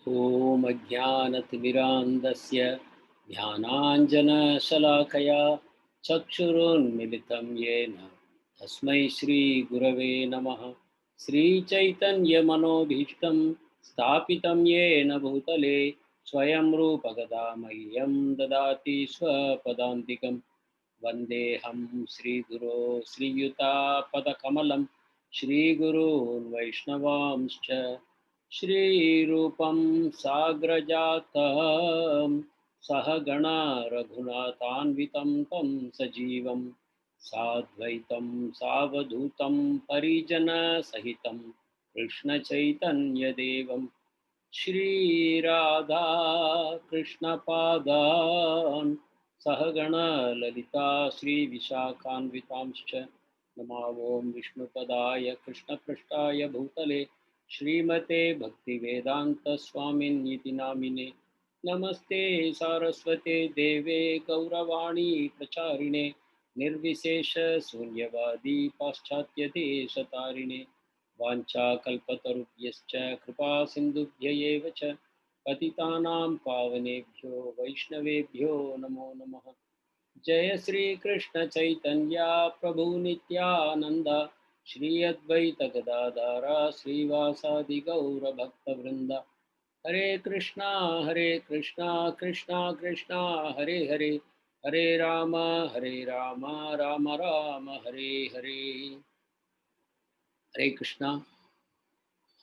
ॐ अज्ञानतिमिरान्धस्य ज्ञानाञ्जनशलाकया चक्षुरुन्मिलितं येन तस्मै श्रीगुरवे नमः। श्रीचैतन्यमनोभीष्टं स्थापितं येन भूतले स्वयं रूपगदा मह्यं ददाति स्वपदान्तिकं। वन्देऽहं श्रीगुरो श्रीयुतापदकमलं श्रीगुरून् वैष्णवांश्च श्रीरूपं साग्रजातं सहगणा रघुनाथान्वितं तं सजीवं साद्वैतं सावधूतं परिजनसहितं कृष्णचैतन्यदेवं श्रीराधा कृष्णपादान् सहगणा ललिता श्रीविशाखान्वितांश्च नमो ॐ विष्णुपदाय कृष्णपृष्ठाय भूतले श्रीमते भक्तिवेदान्तस्वामिन्निति नामिने। नमस्ते सारस्वते देवे गौरवाणी प्रचारिणे निर्विशेष शून्यवादी पाश्चात्यदेशतारिणे वाञ्छाकल्पतरुभ्यश्च कृपा सिन्धुभ्य एव च पतितानां पावनेभ्यो वैष्णवेभ्यो नमो नमः। जय श्री कृष्ण चैतन्य प्रभु नित्यानंद श्री अद्वैत गदाधर श्रीवासादि गौर भक्त वृंद। हरे कृष्णा कृष्णा कृष्णा हरे हरे, हरे राम राम राम हरे हरे। हरे Krishna.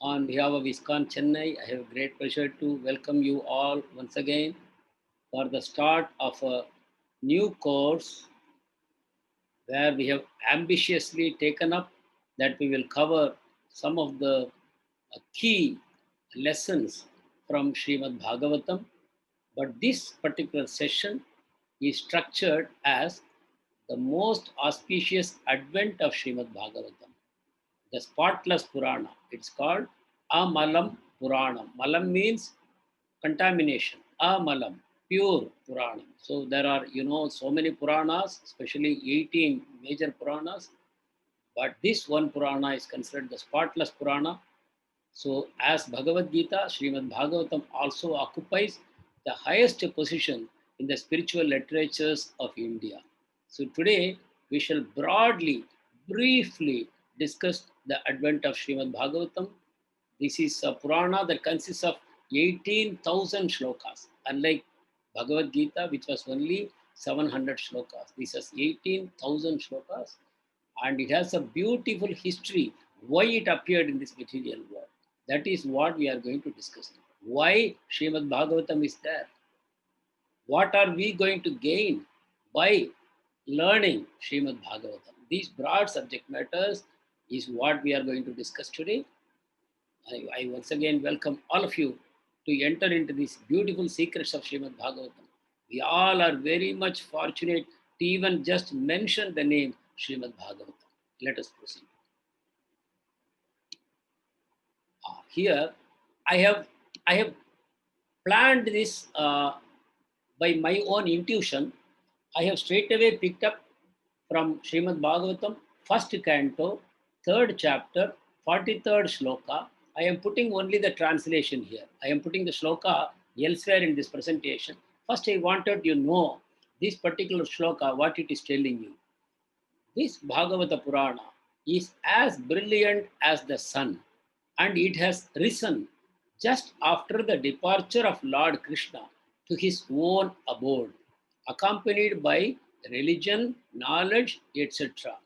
On behalf of ISKCON Chennai, I have a great pleasure to welcome you all once again for the start of a new course where we have ambitiously taken up that we will cover some of the key lessons from Srimad Bhagavatam. But this particular session is structured as the most auspicious advent of Srimad Bhagavatam, the spotless Purana. It's called Amalam Puranam. Malam means contamination. Amalam, pure Puranam. So there are, so many Puranas, especially 18 major Puranas. But this one Purana is considered the spotless Purana. So, as Bhagavad Gita, Srimad Bhagavatam also occupies the highest position in the spiritual literatures of India. So, today we shall broadly, briefly discuss the advent of Srimad Bhagavatam. This is a Purana that consists of 18,000 shlokas, unlike Bhagavad Gita, which was only 700 shlokas. This is 18,000 shlokas, and it has a beautiful history why it appeared in this material world. That is what we are going to discuss. Why Srimad Bhagavatam is there? What are we going to gain by learning Srimad Bhagavatam? These broad subject matters is what we are going to discuss today. I once again welcome all of you to enter into these beautiful secrets of Srimad Bhagavatam. We all are very much fortunate to even just mention the name Srimad Bhagavatam. Let us proceed. Here, I have planned this by my own intuition. I have straight away picked up from Srimad Bhagavatam, first canto, third chapter, 43rd shloka. I am putting only the translation here. I am putting the shloka elsewhere in this presentation. First, I wanted you to know this particular shloka, what it is telling you. This Bhagavata Purana is as brilliant as the sun, and it has risen just after the departure of Lord Krishna to his own abode, accompanied by religion, knowledge, etc.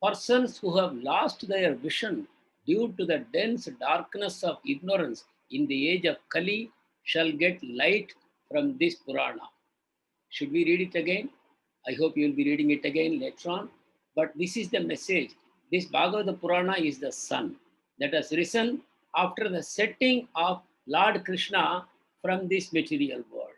Persons who have lost their vision due to the dense darkness of ignorance in the age of Kali shall get light from this Purana. Should we read it again? I hope you will be reading it again later on. But this is the message. This Bhagavata Purana is the sun that has risen after the setting of Lord Krishna from this material world.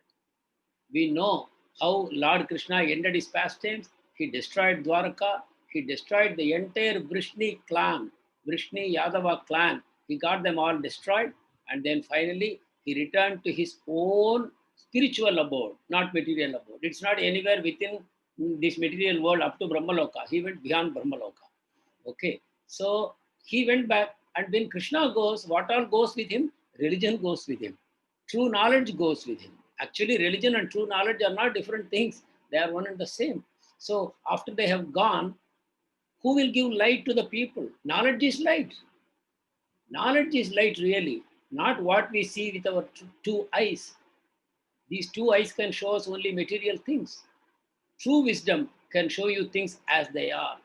We know how Lord Krishna ended his pastimes. He destroyed Dwaraka. He destroyed the entire Vrishni clan, Vrishni Yadava clan. He got them all destroyed. And then finally, he returned to his own spiritual abode, not material abode. It's not anywhere within this material world up to Brahmaloka. He went beyond Brahmaloka. Okay. So he went back. And when Krishna goes, what all goes with him? Religion goes with him. True knowledge goes with him. Actually, religion and true knowledge are not different things, they are one and the same. So, after they have gone, who will give light to the people? Knowledge is light. Knowledge is light, really, not what we see with our two eyes. These two eyes can show us only material things. True wisdom can show you things as they are.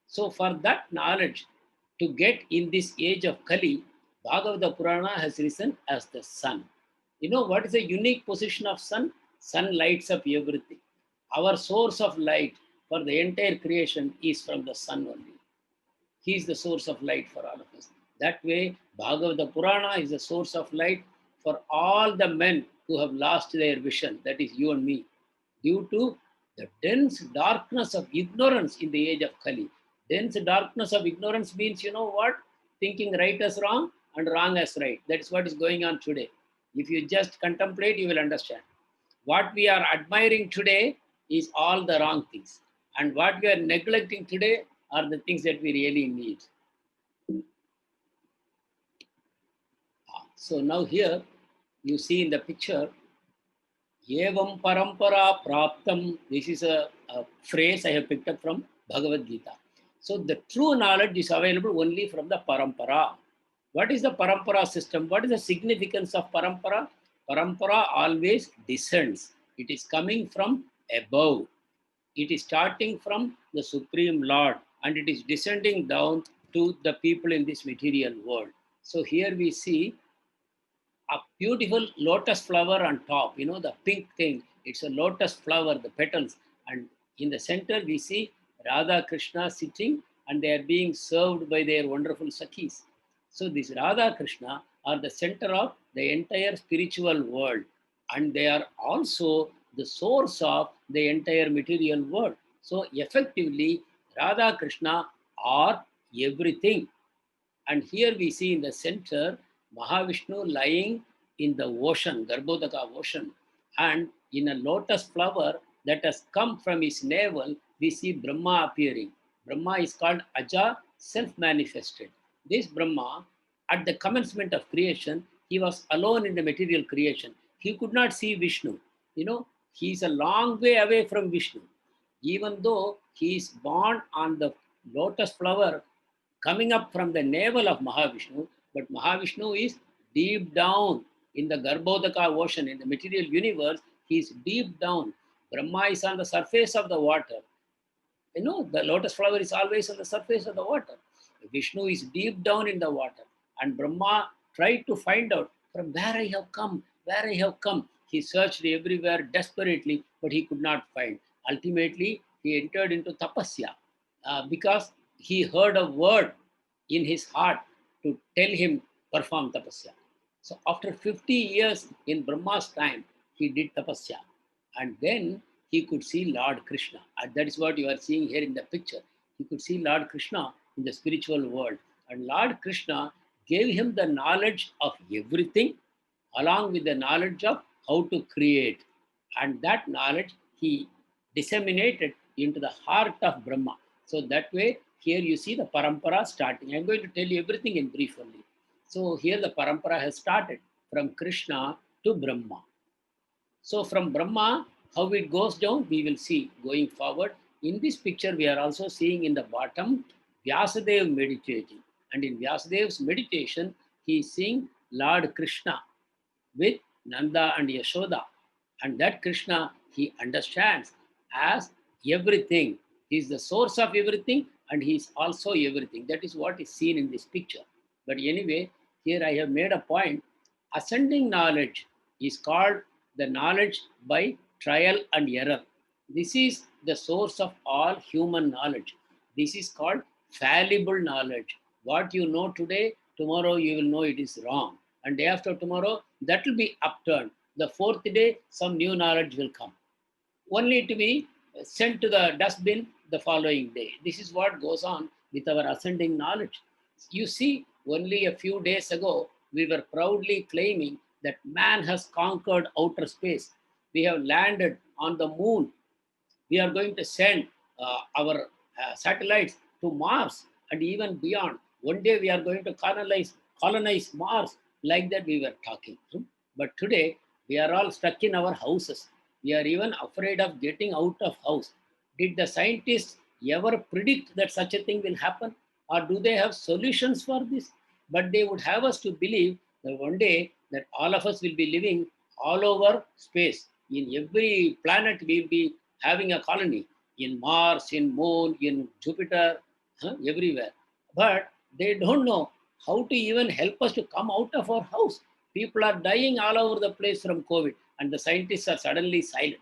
So, for that knowledge to get in this age of Kali, Bhagavata Purana has risen as the sun. You know what is the unique position of sun? Sun lights up everything. Our source of light for the entire creation is from the sun only. He is the source of light for all of us. That way, Bhagavata Purana is the source of light for all the men who have lost their vision, that is you and me, due to the dense darkness of ignorance in the age of Kali. Dense darkness of ignorance means, you know what? Thinking right as wrong and wrong as right. That is what is going on today. If you just contemplate, you will understand. What we are admiring today is all the wrong things. And what we are neglecting today are the things that we really need. So now here you see in the picture, Evam Parampara Praptam. This is a phrase I have picked up from Bhagavad Gita. So the true knowledge is available only from the Parampara. What is the Parampara system? What is the significance of Parampara? Parampara always descends. It is coming from above. It is starting from the Supreme Lord and it is descending down to the people in this material world. So here we see a beautiful lotus flower on top, you know, the pink thing. It's a lotus flower, the petals. And in the center, we see Radha Krishna sitting and they are being served by their wonderful Sakhis. So, these Radha Krishna are the center of the entire spiritual world. And they are also the source of the entire material world. So, effectively, Radha Krishna are everything. And here we see in the center Mahavishnu lying in the ocean, Garbhodaka ocean, and in a lotus flower that has come from his navel, we see Brahma appearing. Brahma is called Aja, self manifested. This Brahma, at the commencement of creation, he was alone in the material creation. He could not see Vishnu. You know, he is a long way away from Vishnu. Even though he is born on the lotus flower coming up from the navel of Mahavishnu, but Mahavishnu is deep down in the Garbhodaka ocean, in the material universe, he is deep down. Brahma is on the surface of the water. You know, the lotus flower is always on the surface of the water. Vishnu is deep down in the water. And Brahma tried to find out from where I have come, where I have come. He searched everywhere desperately, but he could not find. Ultimately, he entered into tapasya because he heard a word in his heart to tell him perform tapasya. So after 50 years in Brahma's time, he did tapasya. And then he could see Lord Krishna. And that is what you are seeing here in the picture. He could see Lord Krishna in the spiritual world. And Lord Krishna gave him the knowledge of everything along with the knowledge of how to create. And that knowledge he disseminated into the heart of Brahma. So that way, here you see the parampara starting. I'm going to tell you everything in brief only. So here the parampara has started from Krishna to Brahma. So from Brahma, how it goes down, we will see going forward. In this picture, we are also seeing in the bottom, Vyasadeva meditating. And in Vyasadev's meditation, he is seeing Lord Krishna with Nanda and Yashoda. And that Krishna he understands as everything. He is the source of everything and he is also everything. That is what is seen in this picture. But anyway, here I have made a point. Ascending knowledge is called the knowledge by trial and error. This is the source of all human knowledge. This is called fallible knowledge. What you know today, tomorrow you will know it is wrong. And day after tomorrow, that will be upturned. The fourth day, some new knowledge will come, only to be sent to the dustbin the following day. This is what goes on with our ascending knowledge. You see, only a few days ago, we were proudly claiming that man has conquered outer space. We have landed on the moon. We are going to send our satellites to Mars and even beyond. One day we are going to colonize Mars. Like that we were talking. But today, we are all stuck in our houses. We are even afraid of getting out of house. Did the scientists ever predict that such a thing will happen? Or do they have solutions for this? But they would have us to believe that one day that all of us will be living all over space. In every planet, we'll be having a colony. In Mars, in Moon, in Jupiter, everywhere. But they don't know how to even help us to come out of our house. People are dying all over the place from COVID, and the scientists are suddenly silent.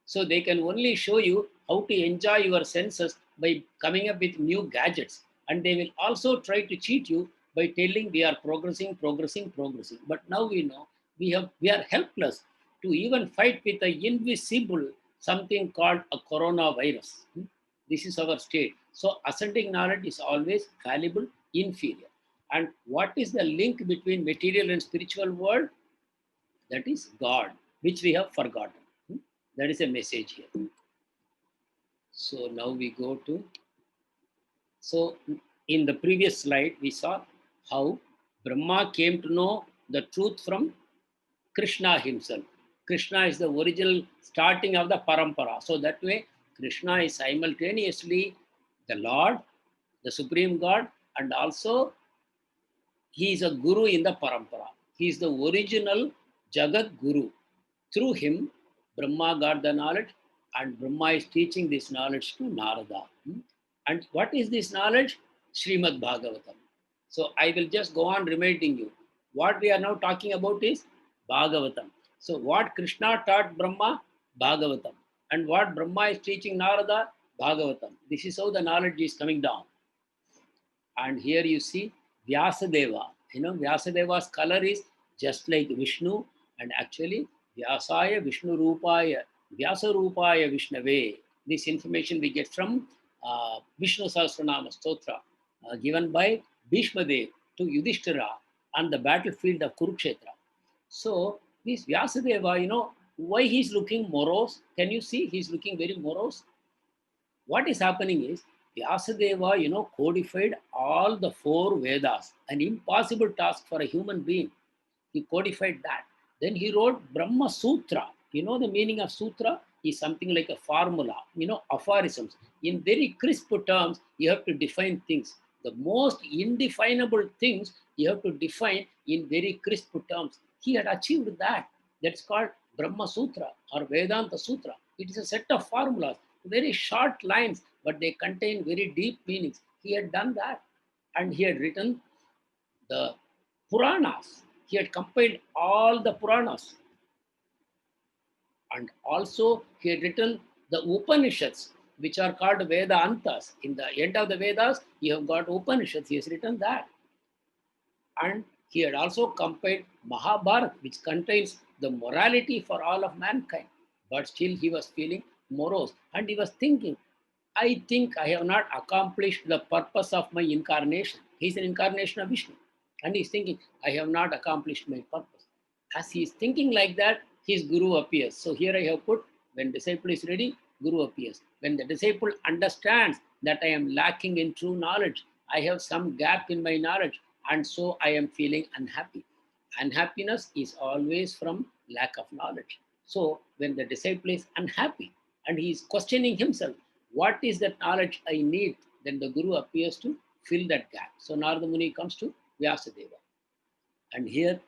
So they can only show you how to enjoy your senses by coming up with new gadgets. And they will also try to cheat you by telling we are progressing, progressing, progressing. But now we know we are helpless to even fight with the invisible something called a coronavirus. This is our state. So ascending knowledge is always fallible, inferior. And what is the link between material and spiritual world? That is God, which we have forgotten. That is a message here. So now we go to, so in the previous slide, we saw how Brahma came to know the truth from Krishna himself. Krishna is the original starting of the parampara. So that way, Krishna is simultaneously the Lord, the Supreme God, and also he is a guru in the parampara. He is the original Jagat Guru. Through him, Brahma got the knowledge, and Brahma is teaching this knowledge to Narada. And what is this knowledge? Srimad Bhagavatam. So I will just go on reminding you. What we are now talking about is Bhagavatam. So what Krishna taught Brahma? Bhagavatam. And what Brahma is teaching Narada? Bhagavatam. This is how the knowledge is coming down. And here you see Vyasadeva. Vyasadeva's color is just like Vishnu, and actually Vyasaya Vishnu Rupaya, Vyasa Rupaya Vishnave. This information we get from Vishnu Sahasranama Stotra, given by Bhishma Dev to Yudhishthira on the battlefield of Kurukshetra. So this Vyasadeva, why he's looking morose? Can you see he's looking very morose? What is happening is Vyasadeva, codified all the four Vedas, an impossible task for a human being. He codified that. Then he wrote Brahma Sutra. You know the meaning of sutra is something like a formula, aphorisms. In very crisp terms, you have to define things. The most indefinable things you have to define in very crisp terms. He had achieved that. That's called Brahma Sutra or Vedanta Sutra. It is a set of formulas, very short lines, but they contain very deep meanings. He had done that. And he had written the Puranas. He had compiled all the Puranas. And also he had written the Upanishads, which are called Vedantas. In the end of the Vedas, you have got Upanishads. He has written that. And he had also compiled Mahabharata, which contains the morality for all of mankind. But still he was feeling morose. And he was thinking, I think I have not accomplished the purpose of my incarnation. He's an incarnation of Vishnu. And he's thinking, I have not accomplished my purpose. As he's thinking like that, his guru appears. So here I have put, when disciple is ready, guru appears. When the disciple understands that I am lacking in true knowledge, I have some gap in my knowledge, and so I am feeling unhappy. Unhappiness is always from lack of knowledge. So when the disciple is unhappy and he is questioning himself, what is that knowledge I need? Then the guru appears to fill that gap. So Narada Muni comes to Vyasadeva. And here,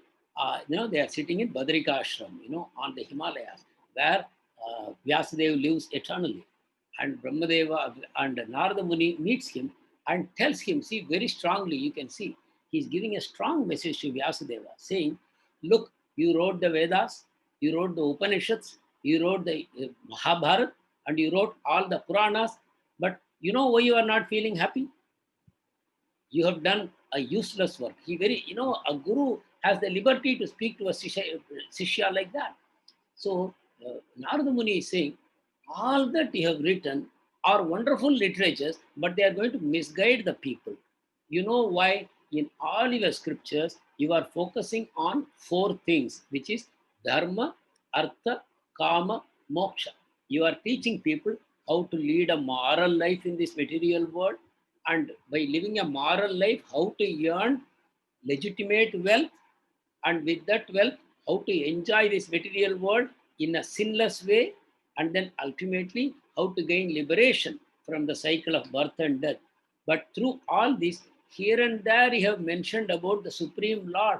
they are sitting in Badrika Ashram, on the Himalayas, where Vyasadeva lives eternally. And Brahmadeva and Narada Muni meets him and tells him, see, very strongly, you can see, he's giving a strong message to Vyasadeva, saying, look, you wrote the Vedas, you wrote the Upanishads, you wrote the Mahabharata, and you wrote all the Puranas, but you know why you are not feeling happy? You have done a useless work. A guru has the liberty to speak to a shishya like that. So Narada Muni is saying, all that you have written are wonderful literatures, but they are going to misguide the people. You know why? In all your scriptures, you are focusing on four things, which is dharma, artha, kama, moksha. You are teaching people how to lead a moral life in this material world, and by living a moral life, how to earn legitimate wealth, and with that wealth, how to enjoy this material world in a sinless way, and then ultimately how to gain liberation from the cycle of birth and death. But through all this, here and there you have mentioned about the Supreme Lord,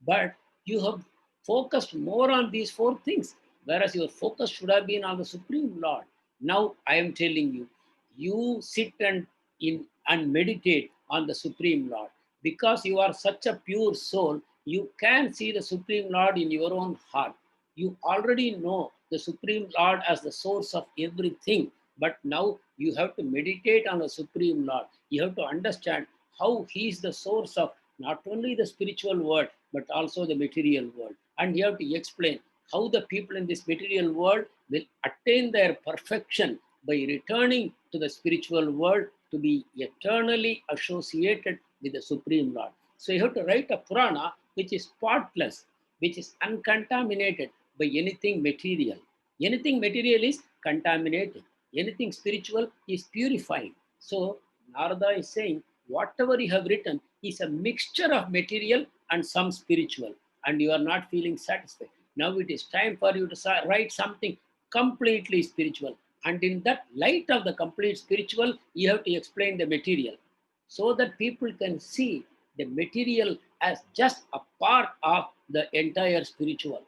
but you have focused more on these four things, whereas your focus should have been on the Supreme Lord. Now I am telling you, you sit and meditate on the Supreme Lord. Because you are such a pure soul, you can see the Supreme Lord in your own heart. You already know the Supreme Lord as the source of everything, but now you have to meditate on the Supreme Lord. You have to understand how He is the source of not only the spiritual world, but also the material world. And you have to explain how the people in this material world will attain their perfection by returning to the spiritual world to be eternally associated with the Supreme Lord. So you have to write a Purana which is spotless, which is uncontaminated by anything material. Anything material is contaminated. Anything spiritual is purified. So Narada is saying, whatever you have written is a mixture of material and some spiritual, and you are not feeling satisfied. Now it is time for you to write something completely spiritual. And in that light of the complete spiritual, you have to explain the material so that people can see the material as just a part of the entire spiritual.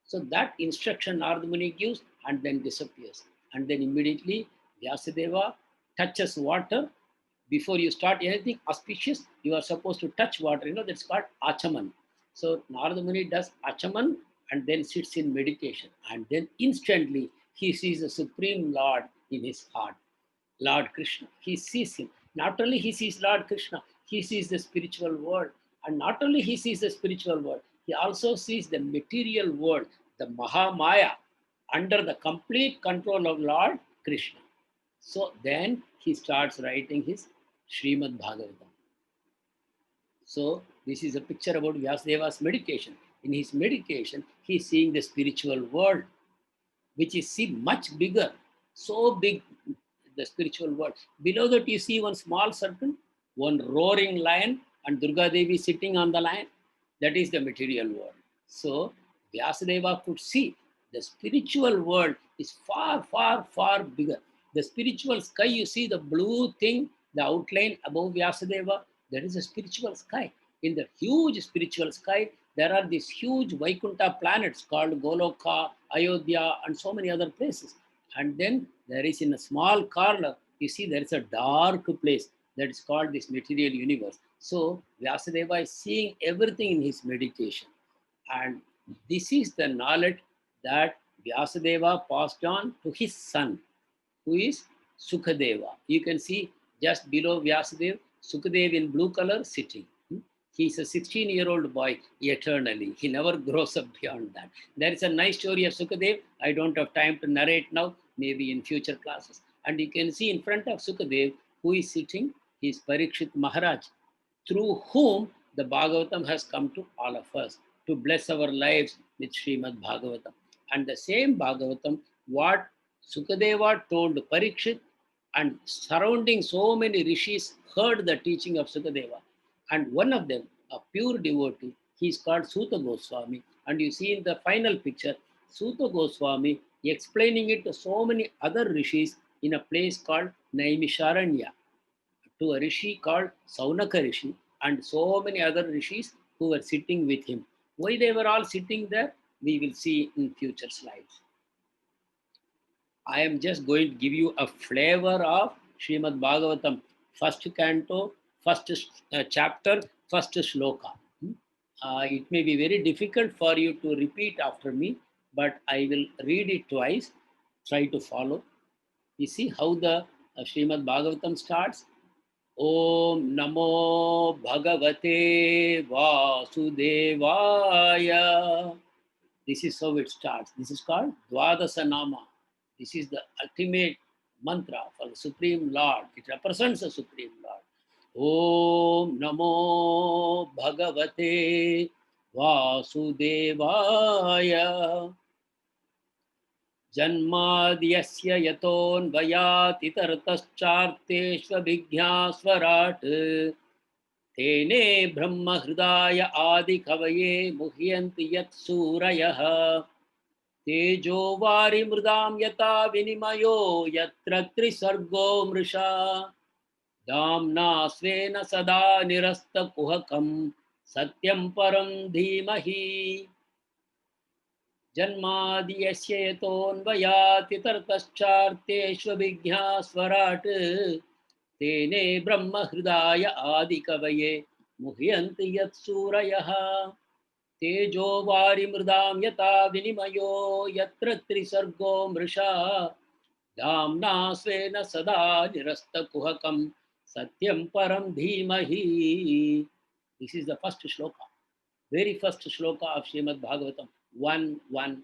So that instruction Narada Muni gives and then disappears. And then immediately Vyasadeva touches water. Before you start anything auspicious, you are supposed to touch water. That's called Achaman. So Narada Muni does Achaman and then sits in meditation. And then instantly he sees the Supreme Lord in his heart, Lord Krishna. He sees him. Not only he sees Lord Krishna, he sees the spiritual world. And not only he sees the spiritual world, he also sees the material world, the Mahamaya, under the complete control of Lord Krishna. So then he starts writing his Srimad Bhagavatam. So this is a picture about Vyasadeva's meditation. In his meditation, he is seeing the spiritual world, which is much bigger, so big, the spiritual world. Below that, you see one small circle, one roaring lion, and Durga Devi sitting on the lion. That is the material world. So Vyasadeva could see the spiritual world is far, far, far bigger. The spiritual sky, you see the blue thing, the outline above Vyasadeva, that is a spiritual sky. In the huge spiritual sky, there are these huge Vaikuntha planets called Goloka, Ayodhya, and so many other places. And then there is in a small corner, you see there is a dark place that is called this material universe. So Vyasadeva is seeing everything in his meditation. And this is the knowledge that Vyasadeva passed on to his son, who is Sukadeva. You can see just below Vyasadeva, Sukadeva in blue color sitting. He's a 16-year-old boy eternally. He never grows up beyond that. There is a nice story of Sukadev. I don't have time to narrate now, maybe in future classes. And you can see in front of Sukadev, who is sitting, is Parikshit Maharaj, through whom the Bhagavatam has come to all of us to bless our lives with Srimad Bhagavatam. And the same Bhagavatam, what Sukadeva told Parikshit, and surrounding so many rishis heard the teaching of Sukadeva. And one of them, a pure devotee, he is called Suta Goswami. And you see in the final picture, Suta Goswami explaining it to so many other rishis in a place called Naimisharanya, to a rishi called Saunaka Rishi, and so many other rishis who were sitting with him. Why they were all sitting there, we will see in future slides. I am just going to give you a flavor of Srimad Bhagavatam, first canto, first chapter, first shloka. It may be very difficult for you to repeat after me, but I will read it twice. Try to follow. You see how the Srimad Bhagavatam starts? Om Namo Bhagavate Vasudevaya. This is how it starts. This is called Dwadasa Nama. This is the ultimate mantra for the Supreme Lord. It represents the Supreme Lord. Om Namo Bhagavate Vasudevaya. Janmadyasya yatonvayat itartascharteshvabhigyasvarat तेने ब्रह्महृदाय आदिकवये मुह्यन्ति यत्सूरयः तेजो वारिमृदां यथा विनिमयो यत्र त्रिसर्गो मृषा दाम्ना स्वेन सदा निरस्तकुहकं सत्यं परं धीमहि जन्मादि यस्य यतोऽन्वयातितरतश्चार्तेष्वभिज्ञास्वराट् तेने ब्रह्महृदाय आदिकवये मुह्यन्ति यत्सूरयः तेजो वारिमृदां यथा विनिमयो यत्र त्रिसर्गो मृषा धाम्ना स्वेन सदा निरस्तकुहकं सत्यं परं धीमहि. This is the first shloka, very first shloka of Srimad Bhagavatam 111.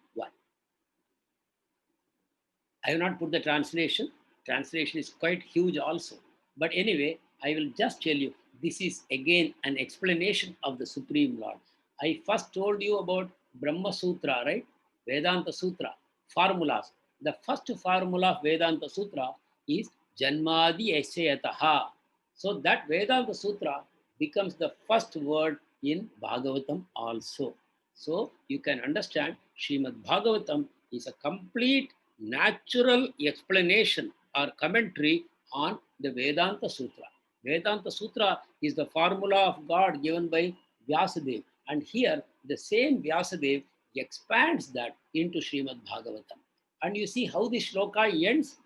I have not put the translation. Translation is quite huge also. But anyway, I will just tell you, this is again an explanation of the Supreme Lord. I first told you about Brahma Sutra, right? Vedanta Sutra, formulas. The first formula of Vedanta Sutra is Janmadi Esyataha. So that Vedanta Sutra becomes the first word in Bhagavatam also. So you can understand Srimad Bhagavatam is a complete natural explanation or commentary on the Vedanta Sutra. Vedanta Sutra is the formula of God given by Vyasadeva, and here the same Vyasadeva expands that into Srimad Bhagavatam. And you see how the shloka ends.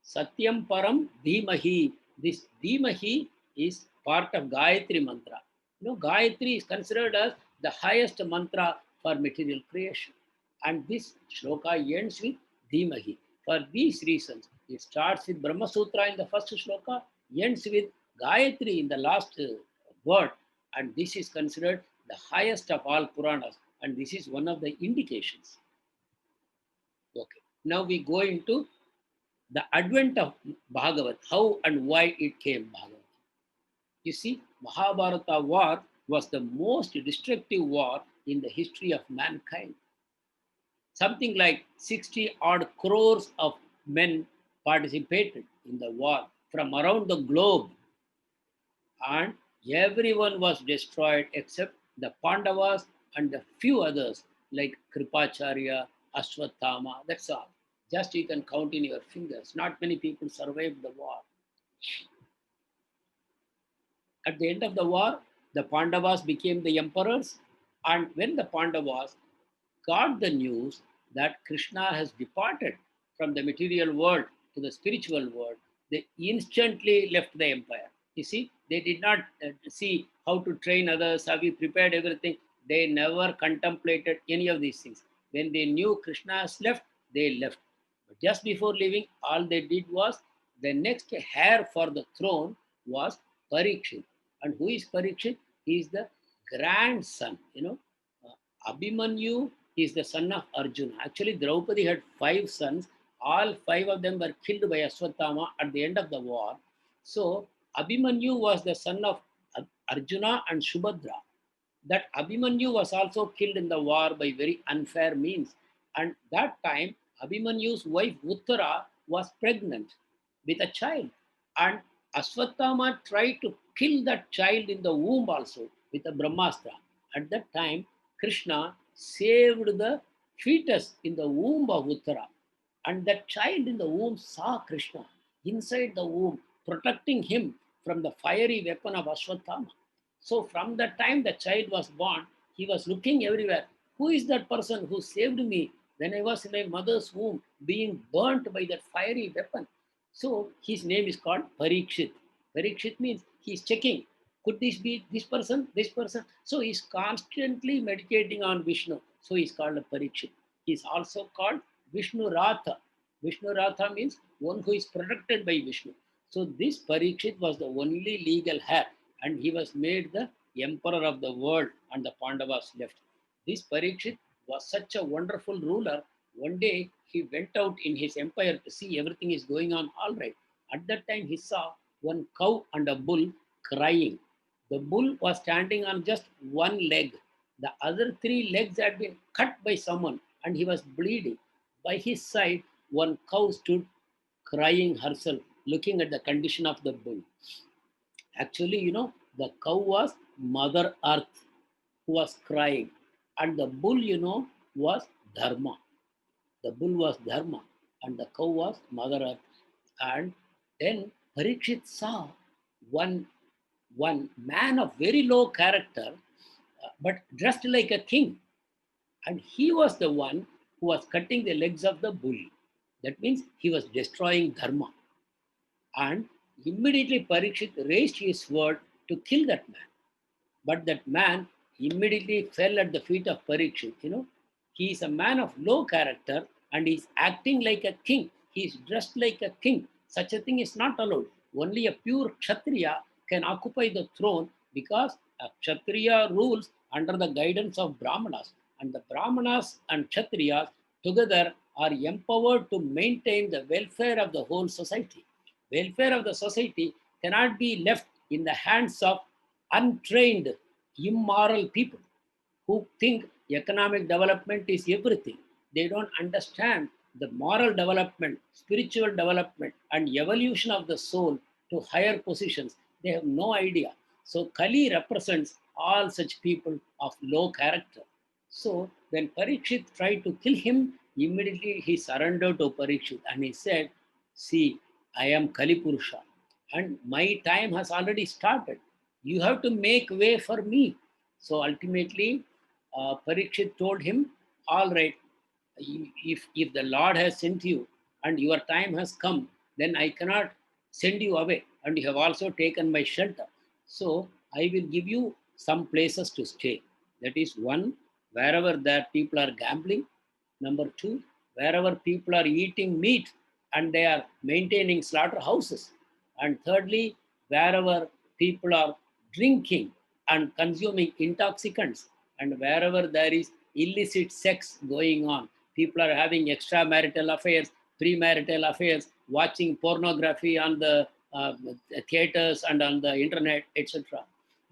Satyam Param Dhimahi. This Dhimahi is part of Gayatri mantra. You know, Gayatri is considered as the highest mantra for material creation. And this shloka ends with Dhimahi. For these reasons, it starts with Brahma Sutra in the first shloka, ends with Gayatri in the last word. And this is considered the highest of all Puranas. And this is one of the indications. Okay. Now we go into the advent of Bhagavat, how and why it came Bhagavat. You see, Mahabharata war was the most destructive war in the history of mankind. Something like 60 odd crores of men participated in the war from around the globe, and everyone was destroyed except the Pandavas and a few others like Kripacharya, Ashwatthama, that's all. Just you can count in your fingers. Not many people survived the war. At the end of the war, the Pandavas became the emperors, and when the Pandavas got the news that Krishna has departed from the material world to the spiritual world, they instantly left the empire. You see, they did not see how to train others, have you prepared everything. They never contemplated any of these things. When they knew Krishna has left, they left. But just before leaving, all they did was the next heir for the throne was Parikshit. And who is Parikshit? He is the grandson, Abhimanyu is the son of Arjuna. Actually, Draupadi had 5 sons. All 5 of them were killed by Ashwatthama at the end of the war. So, Abhimanyu was the son of Arjuna and Subhadra. That Abhimanyu was also killed in the war by very unfair means. And that time, Abhimanyu's wife Uttara was pregnant with a child. And Ashwatthama tried to kill that child in the womb also with a Brahmastra. At that time, Krishna saved the fetus in the womb of Uttara. And that child in the womb saw Krishna inside the womb, protecting him from the fiery weapon of Ashwatthama. So, from the time the child was born, he was looking everywhere. Who is that person who saved me when I was in my mother's womb, being burnt by that fiery weapon? So, his name is called Parikshit. Parikshit means he's checking. Could this be this person? This person? So, he's constantly meditating on Vishnu. So, he's called a Parikshit. He's also called Vishnu Ratha. Vishnu Ratha means one who is protected by Vishnu. So, this Parikshit was the only legal heir, and he was made the emperor of the world, and the Pandavas left. This Parikshit was such a wonderful ruler. One day he went out in his empire to see everything is going on all right. At that time he saw one cow and a bull crying. The bull was standing on just one leg. The other 3 legs had been cut by someone and he was bleeding. By his side, one cow stood crying herself, looking at the condition of the bull. Actually, The cow was Mother Earth who was crying, and the bull, was Dharma. The bull was Dharma, and the cow was Mother Earth. And then Parikshit saw one one man of very low character, but dressed like a king, and he was the one who was cutting the legs of the bull. That means he was destroying Dharma. And immediately Parikshit raised his sword to kill that man. But that man immediately fell at the feet of Parikshit. He is a man of low character and he's acting like a king. He is dressed like a king. Such a thing is not allowed. Only a pure Kshatriya can occupy the throne because a Kshatriya rules under the guidance of Brahmanas. And the Brahmanas and Kshatriyas together are empowered to maintain the welfare of the whole society. Welfare of the society cannot be left in the hands of untrained, immoral people who think economic development is everything. They don't understand the moral development, spiritual development, and evolution of the soul to higher positions. They have no idea. So Kali represents all such people of low character. So when Parikshit tried to kill him, immediately he surrendered to Parikshit and he said, "See, I am Kali Purusha and my time has already started. You have to make way for me." So ultimately, Parikshit told him, "All right, if the Lord has sent you and your time has come, then I cannot send you away. And you have also taken my shelter. So I will give you some places to stay. That is one, wherever that people are gambling. Number two, wherever people are eating meat and they are maintaining slaughterhouses. And thirdly, wherever people are drinking and consuming intoxicants, and wherever there is illicit sex going on, people are having extramarital affairs, premarital affairs, watching pornography on the theaters and on the internet, etc.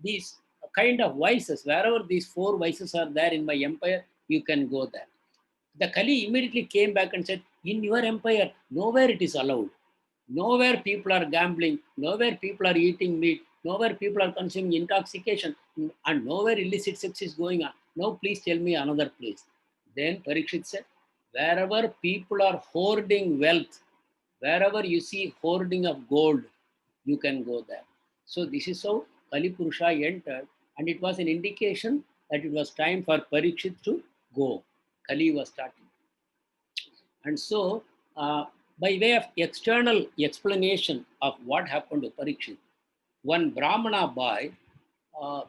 These kind of vices, wherever these four vices are there in my empire, you can go there. The Kali immediately came back and said, "In your empire, nowhere it is allowed. Nowhere people are gambling, nowhere people are eating meat, nowhere people are consuming intoxication, and nowhere illicit sex is going on. Now, please tell me another place." Then Parikshit said, "Wherever people are hoarding wealth, wherever you see hoarding of gold, you can go there." So, this is how Kali Purusha entered, and it was an indication that it was time for Parikshit to go. Kali was starting. And so, by way of external explanation of what happened to Parikshit, one Brahmana boy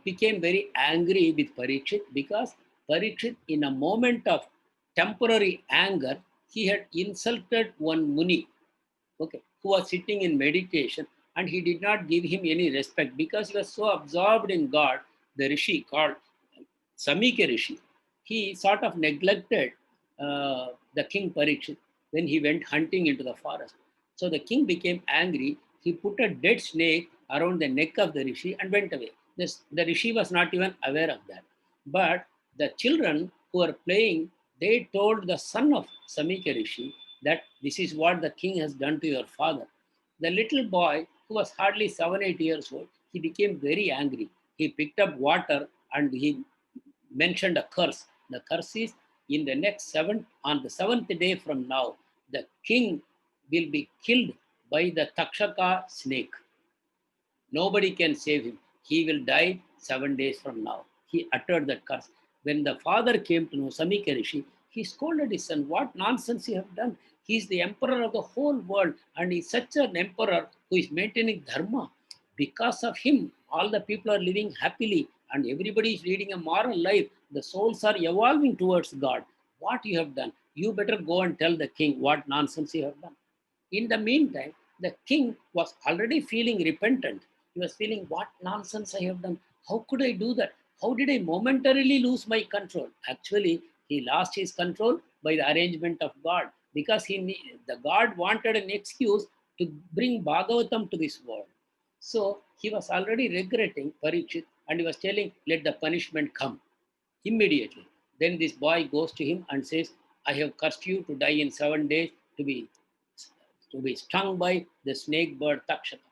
became very angry with Parikshit because Parikshit, in a moment of temporary anger, he had insulted one Muni, okay, who was sitting in meditation, and he did not give him any respect because he was so absorbed in God. The Rishi called Samika Rishi, he sort of neglected the king Parikshit when he went hunting into the forest. So the king became angry. He put a dead snake around the neck of the Rishi and went away. The Rishi was not even aware of that. But the children who were playing, they told the son of Samika Rishi that this is what the king has done to your father. The little boy, who was hardly 7, 8 years old, he became very angry. He picked up water and he mentioned a curse. The curse is, in the next on the seventh day from now, the king will be killed by the Takshaka snake. Nobody can save him. He will die 7 days from now. He uttered that curse. When the father came to know, Samika Rishi, he scolded his son, "What nonsense you have done? He is the emperor of the whole world, and he is such an emperor who is maintaining dharma. Because of him, all the people are living happily, and everybody is leading a moral life. The souls are evolving towards God. What you have done? You better go and tell the king what nonsense you have done." In the meantime, the king was already feeling repentant. He was feeling, "What nonsense I have done? How could I do that? How did I momentarily lose my control?" Actually, he lost his control by the arrangement of God because the God wanted an excuse to bring Bhagavatam to this world. So he was already regretting Parikshit and he was telling, "Let the punishment come immediately." Then this boy goes to him and says, "I have cursed you to die in 7 days to be stung by the snake bird Takshaka."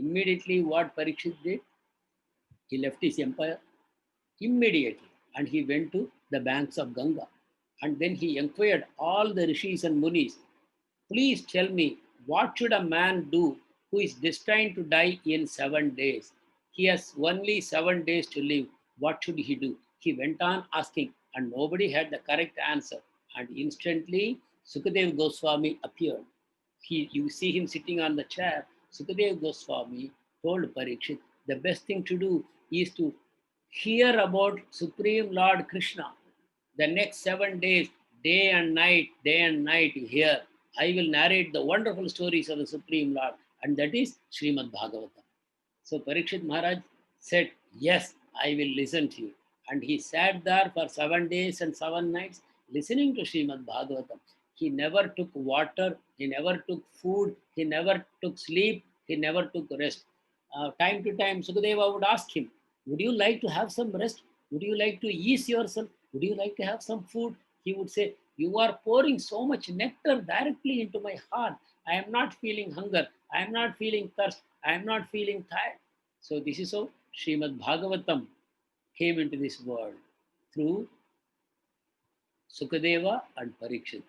Immediately, what Parikshit did? He left his empire immediately and he went to the banks of Ganga. And then he inquired all the rishis and munis, please tell me, what should a man do who is destined to die in 7 days? He has only 7 days to live. What should he do? He went on asking, and nobody had the correct answer. And instantly, Sukadev Goswami appeared. You see him sitting on the chair. Sukadev Goswami told Parikshit, the best thing to do is to hear about Supreme Lord Krishna. The next 7 days, day and night, here, I will narrate the wonderful stories of the Supreme Lord, and that is Srimad Bhagavatam. So Parikshit Maharaj said, yes, I will listen to you. And he sat there for 7 days and 7 nights listening to Srimad Bhagavatam. He never took water, he never took food, he never took sleep, he never took rest. Time to time, Sukadeva would ask him, would you like to have some rest? Would you like to ease yourself? Would you like to have some food? He would say, you are pouring so much nectar directly into my heart. I am not feeling hunger. I am not feeling thirst. I am not feeling tired. So this is how Srimad Bhagavatam came into this world through Sukadeva and Parikshit.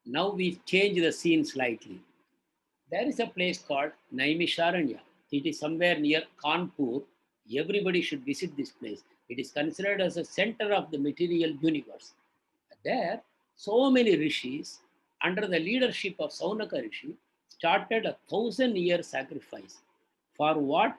Now we change the scene slightly. There is a place called Naimisharanya. It is somewhere near Kanpur. Everybody should visit this place. It is considered as a center of the material universe. There, so many rishis, under the leadership of Saunaka Rishi, started a 1,000-year sacrifice. For what?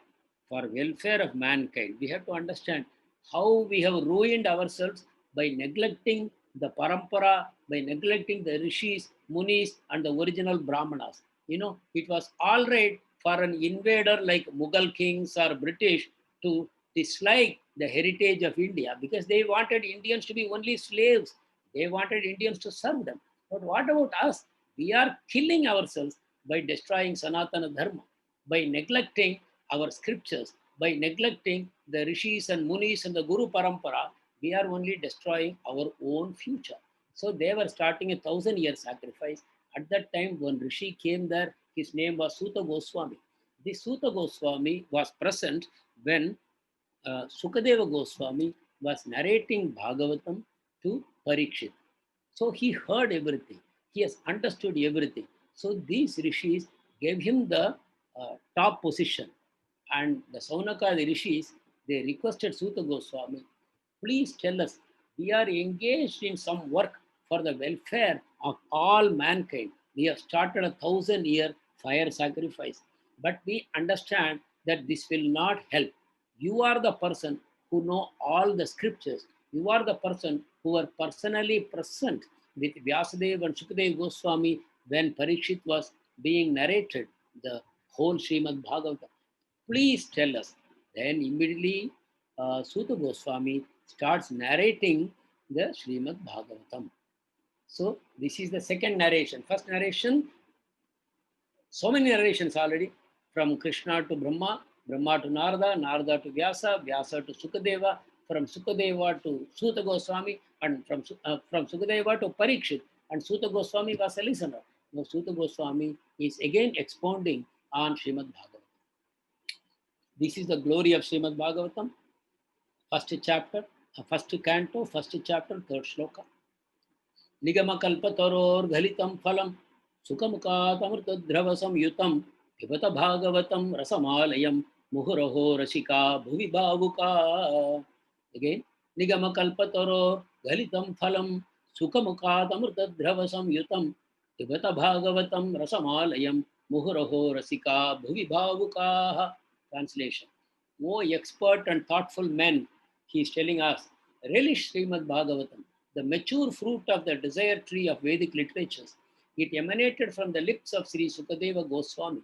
For welfare of mankind. We have to understand how we have ruined ourselves by neglecting the parampara, by neglecting the rishis, munis, and the original brahmanas. It was all right for an invader like Mughal kings or British to dislike the heritage of India because they wanted Indians to be only slaves. They wanted Indians to serve them. But what about us? We are killing ourselves by destroying Sanatana Dharma, by neglecting our scriptures, by neglecting the rishis and munis and the Guru Parampara. We are only destroying our own future. So they were starting a 1,000-year sacrifice. At that time, when Rishi came there, his name was Suta Goswami. This Suta Goswami was present when Sukadeva Goswami was narrating Bhagavatam to Parikshit. So he heard everything. He has understood everything. So these rishis gave him the top position. And the Saunaka, the rishis, they requested Suta Goswami, please tell us, we are engaged in some work for the welfare of all mankind. We have started a 1,000-year fire sacrifice, but we understand that this will not help. You are the person who know all the scriptures. You are the person who were personally present with Vyasadeva and Sukadeva Goswami when Parikshit was being narrated the whole Srimad Bhagavatam. Please tell us. Then immediately Suta Goswami starts narrating the Srimad Bhagavatam. So this is the second narration. First narration, so many narrations already, from Krishna to Brahma, Brahma to Narada, Narada to Vyasa, Vyasa to Sukadeva, from Sukadeva to Suta Goswami, and from Sukadeva to Parikshit, and Suta Goswami was a listener. Now Suta Goswami is again expounding on Srimad Bhagavatam. This is the glory of Srimad Bhagavatam. First chapter, first canto, first chapter, third shloka. निगमकल्पतरोर्घलितं फलं सुखमुखादमृतद्रवसंयुतं पिबत भागवतं रसमालयं मुहुरहो रसिका भुवि भावुका. Again, निगमकल्पतरोर्घलितं फलं सुखमुखादमृतद्रवसंयुतं पिबत भागवतं रसमालयं मुहुरहो रसिका भुवि भावुकाः. Translation. O expert and thoughtful men, he is telling us, relish Srimad Bhagavatam, the mature fruit of the desire tree of Vedic literatures. It emanated from the lips of Sri Sukadeva Goswami.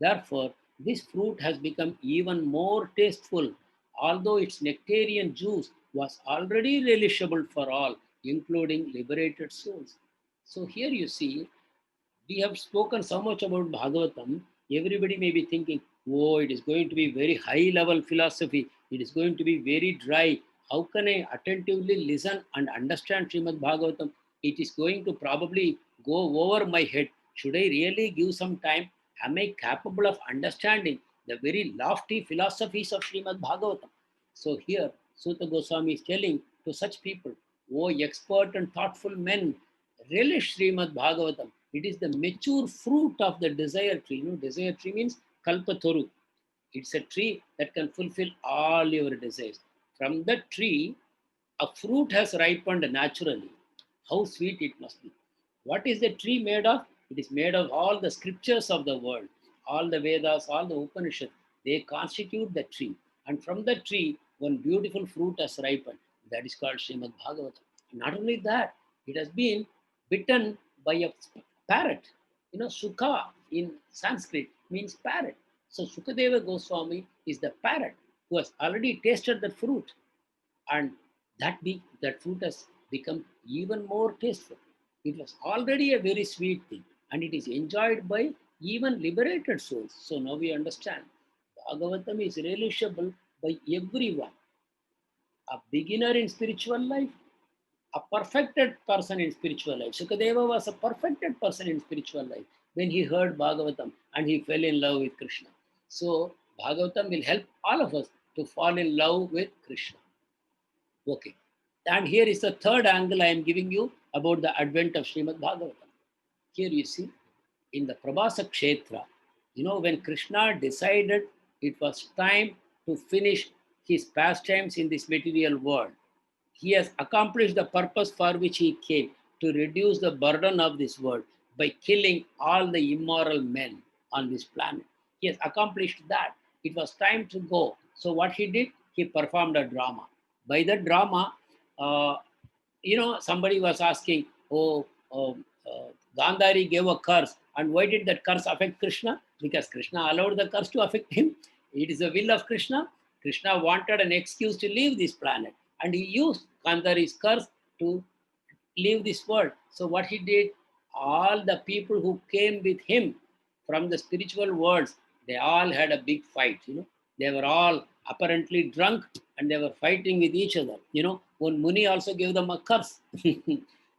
Therefore, this fruit has become even more tasteful, although its nectarian juice was already relishable for all, including liberated souls. So here you see, we have spoken so much about Bhagavatam. Everybody may be thinking, oh, it is going to be very high level philosophy. It is going to be very dry. How can I attentively listen and understand Srimad Bhagavatam? It is going to probably go over my head. Should I really give some time? Am I capable of understanding the very lofty philosophies of Srimad Bhagavatam. So here, Suta Goswami is telling to such people, O expert and thoughtful men, relish Srimad Bhagavatam. It is the mature fruit of the desire tree. You know, desire tree means Kalpataru. It's a tree that can fulfill all your desires. From the tree, a fruit has ripened naturally. How sweet it must be. What is the tree made of? It is made of all the scriptures of the world, all the Vedas, all the Upanishads. They constitute the tree. And from the tree, one beautiful fruit has ripened. That is called Srimad Bhagavatam. Not only that, it has been bitten by a parrot. You know, Sukha in Sanskrit means parrot. So Sukadeva Goswami is the parrot who has already tasted the fruit, and that fruit has become even more tasteful. It was already a very sweet thing, and it is enjoyed by even liberated souls. So now we understand Bhagavatam is relishable by everyone, a beginner in spiritual life, a perfected person in spiritual life. Sukadeva was a perfected person in spiritual life when he heard Bhagavatam and he fell in love with Krishna. So Bhagavatam will help all of us to fall in love with Krishna. Okay. And here is the third angle I am giving you about the advent of Srimad Bhagavatam. Here you see, in the Prabhasa Kshetra, you know, when Krishna decided it was time to finish his pastimes in this material world, he has accomplished the purpose for which he came, to reduce the burden of this world by killing all the immoral men on this planet. He has accomplished that. It was time to go. So what he did, he performed a drama. By the drama, uh, you know, somebody was asking, Gandhari gave a curse, and why did that curse affect Krishna? Because Krishna allowed the curse to affect him. It is the will of Krishna. Krishna wanted an excuse to leave this planet, and he used Gandhari's curse to leave this world. So what he did, all the people who came with him from the spiritual worlds, they all had a big fight. You know, they were all apparently drunk and they were fighting with each other. You know, one Muni also gave them a curse.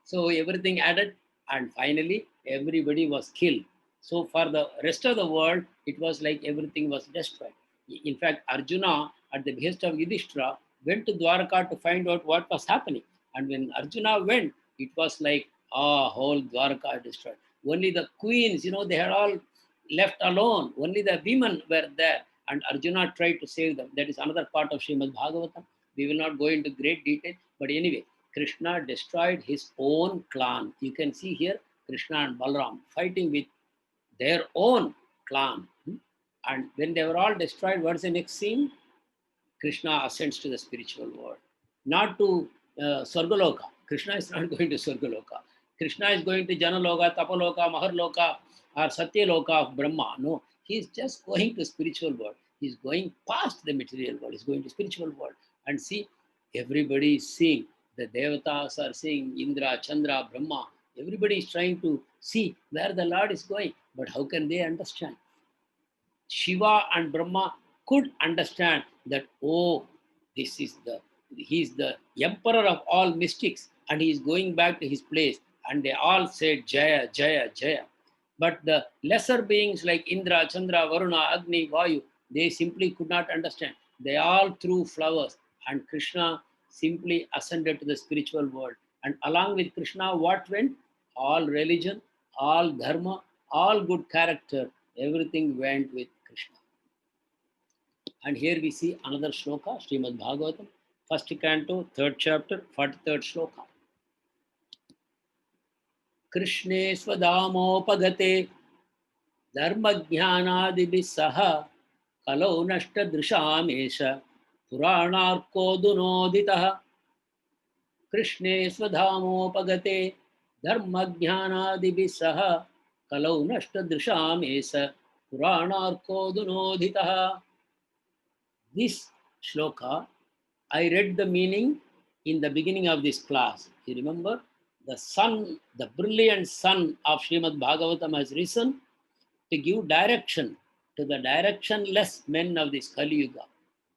So everything added, and finally everybody was killed. So for the rest of the world, it was like everything was destroyed. In fact, Arjuna, at the behest of Yudhishthira, went to Dwarka to find out what was happening. And when Arjuna went, it was like, whole Dwarka destroyed. Only the queens, you know, they had all left alone. Only the women were there. And Arjuna tried to save them. That is another part of Srimad Bhagavatam. We will not go into great detail. But anyway, Krishna destroyed his own clan. You can see here Krishna and Balram fighting with their own clan. And when they were all destroyed, what's the next scene? Krishna ascends to the spiritual world, not to Swargaloka. Krishna is not going to Swargaloka. Krishna is going to Janaloka, Tapaloka, Maharloka, or Satyaloka of Brahma. No, he is just going to spiritual world. He is going past the material world. He is going to spiritual world. And see, everybody is seeing. The Devatas are seeing, Indra, Chandra, Brahma. Everybody is trying to see where the Lord is going. But how can they understand? Shiva and Brahma could understand that, oh, this is he is the emperor of all mystics, and he is going back to his place. And they all said, Jaya, Jaya, Jaya. But the lesser beings like Indra, Chandra, Varuna, Agni, Vayu, they simply could not understand. They all threw flowers, and Krishna simply ascended to the spiritual world. And along with Krishna, what went? All religion, all dharma, all good character, everything went with Krishna. And here we see another shloka, Srimad Bhagavatam, first canto, third chapter, 43rd shloka. Krishne swadamopagate dharmajnanadibhi saha kalau nashta drishamesha puranarko dunoditaha. Krishne swadamopagate dharmajnanadibhi saha kalau nashta drishamesha puranarko dunoditaha. This shloka, I read the meaning in the beginning of this class. You remember? The sun, the brilliant sun of Srimad Bhagavatam has risen to give direction to the directionless men of this Kali Yuga,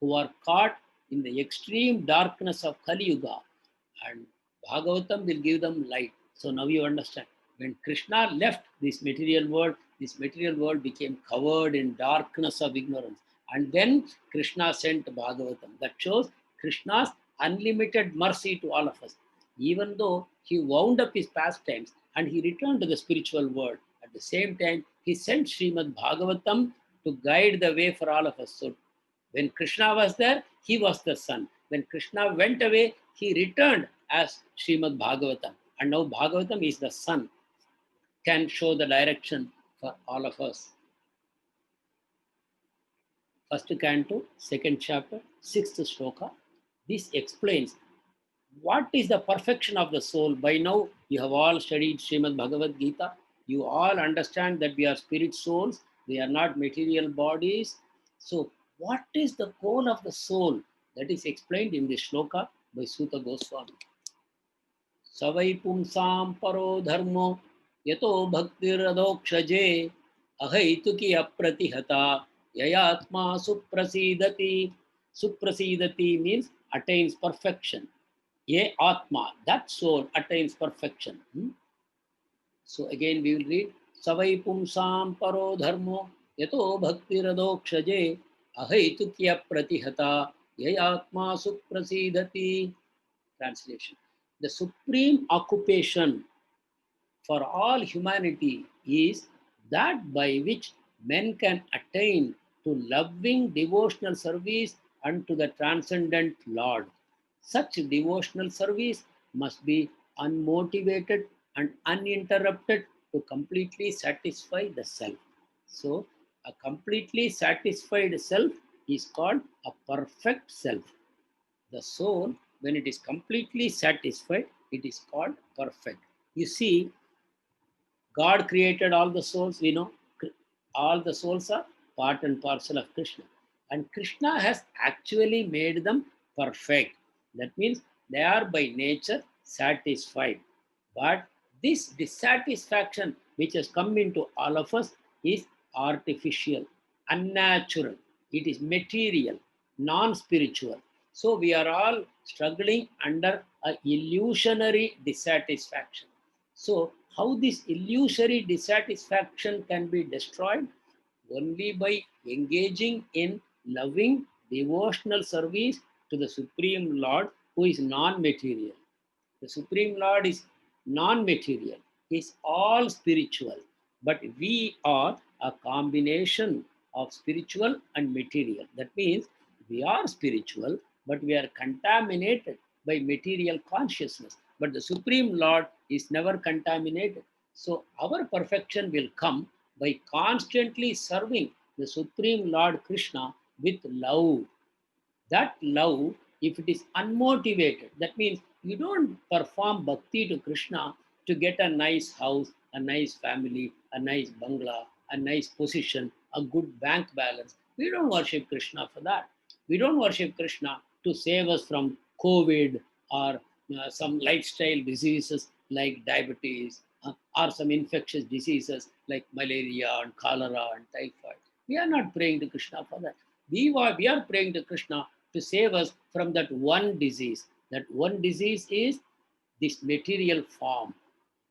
who are caught in the extreme darkness of Kali Yuga. And Bhagavatam will give them light. So now you understand. When Krishna left this material world became covered in darkness of ignorance. And then Krishna sent Bhagavatam. That shows Krishna's unlimited mercy to all of us. Even though he wound up his pastimes and he returned to the spiritual world, at the same time, he sent Srimad Bhagavatam to guide the way for all of us. So when Krishna was there, he was the sun. When Krishna went away, he returned as Srimad Bhagavatam. And now Bhagavatam is the sun, can show the direction for all of us. First canto, second chapter, sixth shloka. This explains what is the perfection of the soul. By now, you have all studied Srimad Bhagavad Gita. You all understand that we are spirit souls. We are not material bodies. So, what is the goal of the soul? That is explained in this shloka by Suta Goswami. Savai pumsam paro dharmo yato bhaktiradokshje ahaituki apratihata yayatma suprasidati. Suprasidati means attains perfection. Ye Atma, that soul attains perfection. So again we will read Savai pumsam paro dharmo yato bhakti radokshaje ahaitukya pratihata yayatma suprasidati. Translation. The supreme occupation for all humanity is that by which men can attain to loving devotional service unto the transcendent Lord. Such devotional service must be unmotivated and uninterrupted to completely satisfy the self. So, a completely satisfied self is called a perfect self. The soul, when it is completely satisfied, it is called perfect. You see, God created all the souls, we know. All the souls are part and parcel of Krishna. And Krishna has actually made them perfect. That means they are by nature satisfied. But this dissatisfaction which has come into all of us is artificial, unnatural. It is material, non spiritual. So we are all struggling under a illusionary dissatisfaction. So, how this illusory dissatisfaction can be destroyed? Only by engaging in loving devotional service to the Supreme Lord, who is non material. The Supreme Lord is non material, He is all spiritual. But we are a combination of spiritual and material. That means we are spiritual, but we are contaminated by material consciousness. But the Supreme Lord is never contaminated. So our perfection will come by constantly serving the Supreme Lord Krishna with love. That love, if it is unmotivated, that means you don't perform bhakti to Krishna to get a nice house, a nice family, a nice bangla, a nice position, a good bank balance. We don't worship Krishna for that. We don't worship Krishna to save us from COVID or some lifestyle diseases like diabetes or some infectious diseases like malaria and cholera and typhoid. We are not praying to Krishna for that. We are praying to Krishna to save us from that one disease. That one disease is this material form.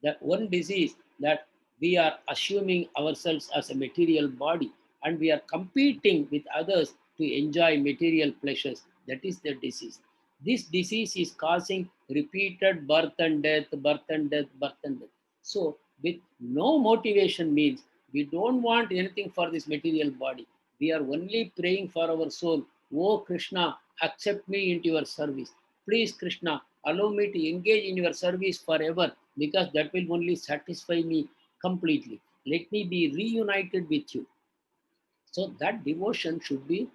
That one disease that we are assuming ourselves as a material body and we are competing with others to enjoy material pleasures. That is the disease. This disease is causing repeated birth and death, birth and death, birth and death. So, with no motivation means we don't want anything for this material body. We are only praying for our soul. Oh Krishna, accept me into your service. Please, Krishna, allow me to engage in your service forever because that will only satisfy me completely. Let me be reunited with you. So that devotion should be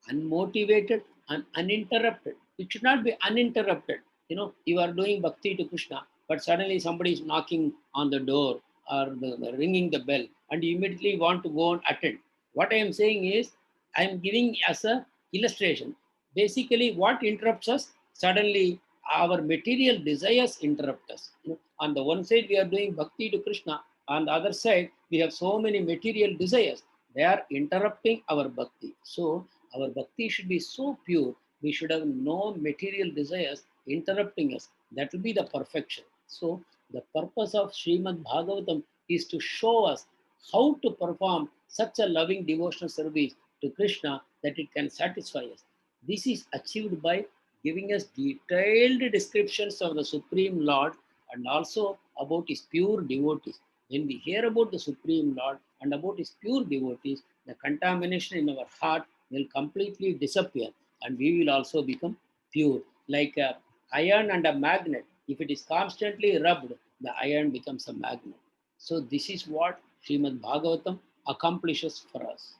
unmotivated and uninterrupted. It should not be uninterrupted. You know, you are doing bhakti to Krishna, but suddenly somebody is knocking on the door or ringing the bell, and you immediately want to go and attend. What I am saying is, I am giving as a illustration. Basically, what interrupts us? Suddenly, our material desires interrupt us. You know, on the one side, we are doing bhakti to Krishna. On the other side, we have so many material desires. They are interrupting our bhakti. So our bhakti should be so pure, we should have no material desires interrupting us. That will be the perfection. So the purpose of Srimad Bhagavatam is to show us how to perform such a loving devotional service to Krishna that it can satisfy us. This is achieved by giving us detailed descriptions of the Supreme Lord and also about his pure devotees. When we hear about the Supreme Lord and about his pure devotees, the contamination in our heart will completely disappear and we will also become pure. Like a iron and a magnet, if it is constantly rubbed, the iron becomes a magnet. So this is what Srimad Bhagavatam accomplishes for us.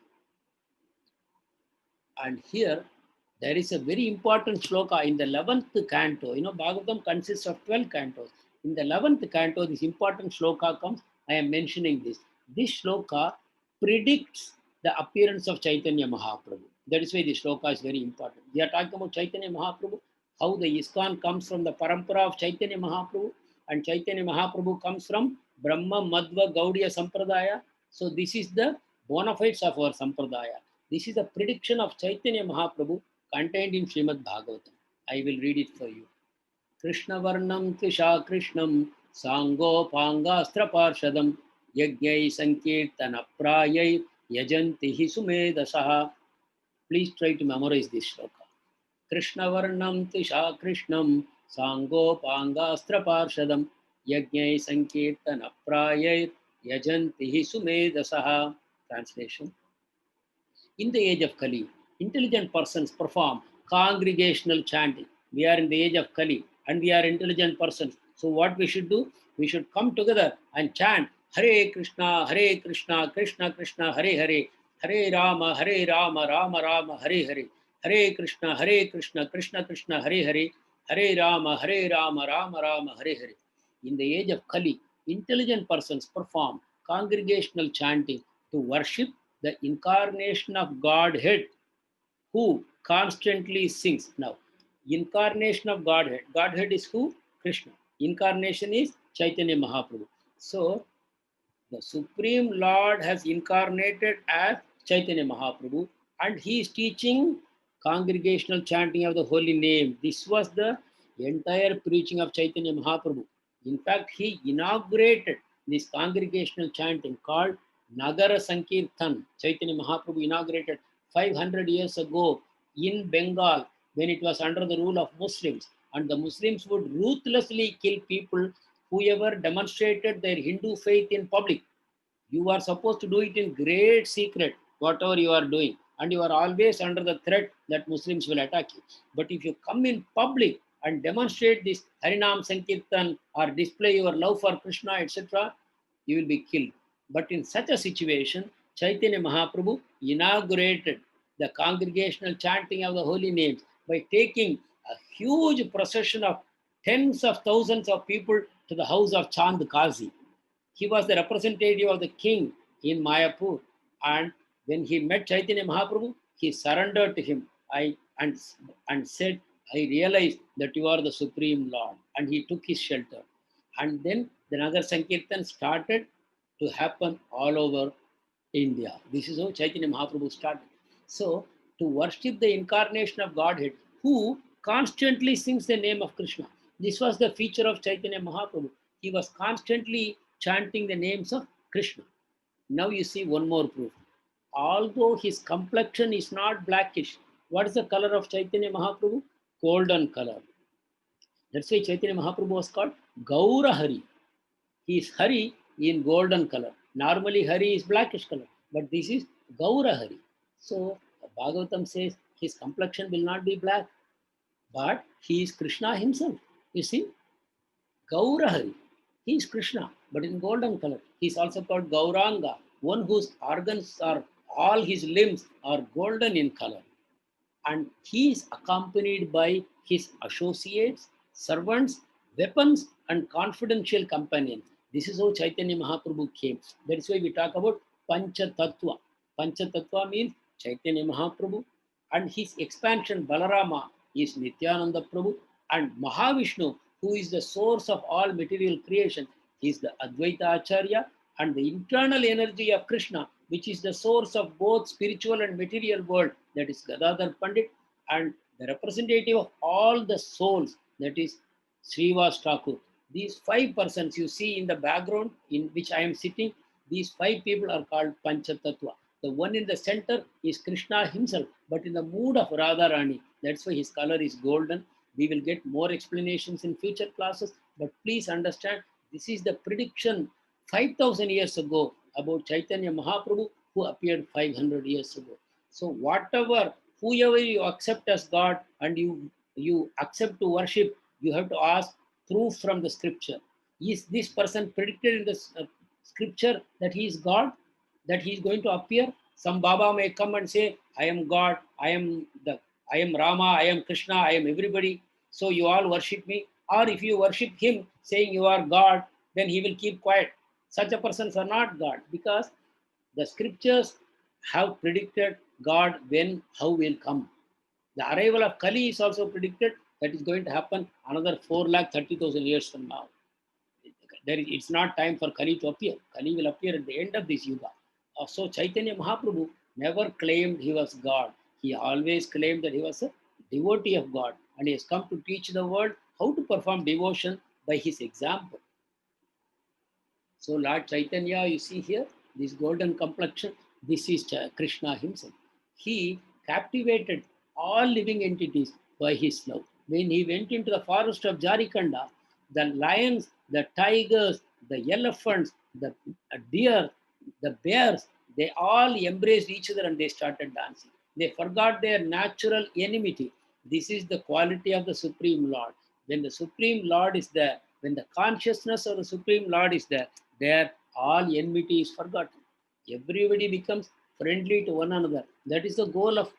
And here, there is a very important shloka in the 11th canto. Bhagavatam consists of 12 cantos. In the 11th canto, this important shloka comes. I am mentioning this. This shloka predicts the appearance of Chaitanya Mahaprabhu. That is why this shloka is very important. We are talking about Chaitanya Mahaprabhu, how the ISKCON comes from the parampara of Chaitanya Mahaprabhu, and Chaitanya Mahaprabhu comes from Brahma Madhva Gaudiya Sampradaya. So this is the bona fides of our Sampradaya. This is a prediction of Chaitanya Mahaprabhu contained in Srimad Bhagavatam. I will read it for you. Krishna Varnam Trisha Krishnam Sangopangastra Parshadam Yagyai Sankirtana Prayai Yajanti Sumedasaha. Please try to memorize this shloka. Krishna Varnam Trisha Krishnam Sangopangastra Parshadam Yagyai Sankirtana Prayai Yajanti Sumedasaha. Translation. In the age of Kali, intelligent persons perform congregational chanting. We are in the age of Kali and we are intelligent persons. So what we should do? We should come together and chant Hare Krishna, Krishna Krishna, Hare Hare, Hare Rama, Rama Rama, Hare Hare, Hare Krishna, Krishna Krishna, Hare Hare, Hare Rama, Rama Rama, Hare Hare. In the age of Kali, intelligent persons perform congregational chanting to worship the incarnation of Godhead who constantly sings. Now, incarnation of Godhead. Godhead is who? Krishna. Incarnation is Chaitanya Mahaprabhu. So, the Supreme Lord has incarnated as Chaitanya Mahaprabhu and he is teaching congregational chanting of the holy name. This was the entire preaching of Chaitanya Mahaprabhu. In fact, he inaugurated this congregational chanting called Nagara Sankirtan. Chaitanya Mahaprabhu inaugurated 500 years ago in Bengal when it was under the rule of Muslims. And the Muslims would ruthlessly kill people whoever demonstrated their Hindu faith in public. You are supposed to do it in great secret, whatever you are doing. And you are always under the threat that Muslims will attack you. But if you come in public and demonstrate this Harinam Sankirtan or display your love for Krishna, etc., you will be killed. But in such a situation, Chaitanya Mahaprabhu inaugurated the congregational chanting of the holy names by taking a huge procession of tens of thousands of people to the house of Chand Kazi. He was the representative of the king in Mayapur. And when he met Chaitanya Mahaprabhu, he surrendered to him and said, I realized that you are the Supreme Lord. And he took his shelter. And then the Nagar Sankirtan started to happen all over India. This is how Chaitanya Mahaprabhu started. So, to worship the incarnation of Godhead, who constantly sings the name of Krishna. This was the feature of Chaitanya Mahaprabhu. He was constantly chanting the names of Krishna. Now you see one more proof. Although his complexion is not blackish, what is the color of Chaitanya Mahaprabhu? Golden color. That's why Chaitanya Mahaprabhu was called Gaura Hari. He is Hari in golden color. Normally Hari is blackish color, but this is Gaura Hari. So Bhagavatam says his complexion will not be black, but he is Krishna himself. You see, Gaura Hari. He is Krishna, but in golden color. He is also called Gauranga, one whose organs are, all his limbs are golden in color. And he is accompanied by his associates, servants, weapons, and confidential companions. This is how Chaitanya Mahaprabhu came. That is why we talk about Pancha Tattva. Pancha Tattva means Chaitanya Mahaprabhu, and his expansion Balarama is Nityananda Prabhu, and Mahavishnu, who is the source of all material creation, is the Advaita Acharya, and the internal energy of Krishna, which is the source of both spiritual and material world, that is Gadadhar Pandit, and the representative of all the souls, that is Srivas Thakur. These 5 persons you see in the background in which I am sitting, these 5 people are called Pancha Tattva. The one in the center is Krishna himself, but in the mood of Radharani. That's why his color is golden. We will get more explanations in future classes, but please understand this is the prediction 5,000 years ago about Chaitanya Mahaprabhu who appeared 500 years ago. So whatever, whoever you accept as God and you accept to worship, you have to ask proof from the scripture. Is this person predicted in the scripture that he is God, that he is going to appear? Some Baba may come and say, I am God, I am Rama, I am Krishna, I am everybody. So you all worship me. Or if you worship him saying you are God, then he will keep quiet. Such a persons are not God, because the scriptures have predicted God when, how will come. The arrival of Kali is also predicted that is going to happen another 4,30,000 years from now. It's not time for Kali to appear. Kali will appear at the end of this Yuga. So Chaitanya Mahaprabhu never claimed he was God. He always claimed that he was a devotee of God, and he has come to teach the world how to perform devotion by his example. So Lord Chaitanya, you see here, this golden complexion, this is Krishna himself. He captivated all living entities by his love. When he went into the forest of Jarikanda, the lions, the tigers, the elephants, the deer, the bears, they all embraced each other and they started dancing. They forgot their natural enmity. This is the quality of the Supreme Lord. When the Supreme Lord is there, when the consciousness of the Supreme Lord is there, all enmity is forgotten. Everybody becomes friendly to one another. That is the goal of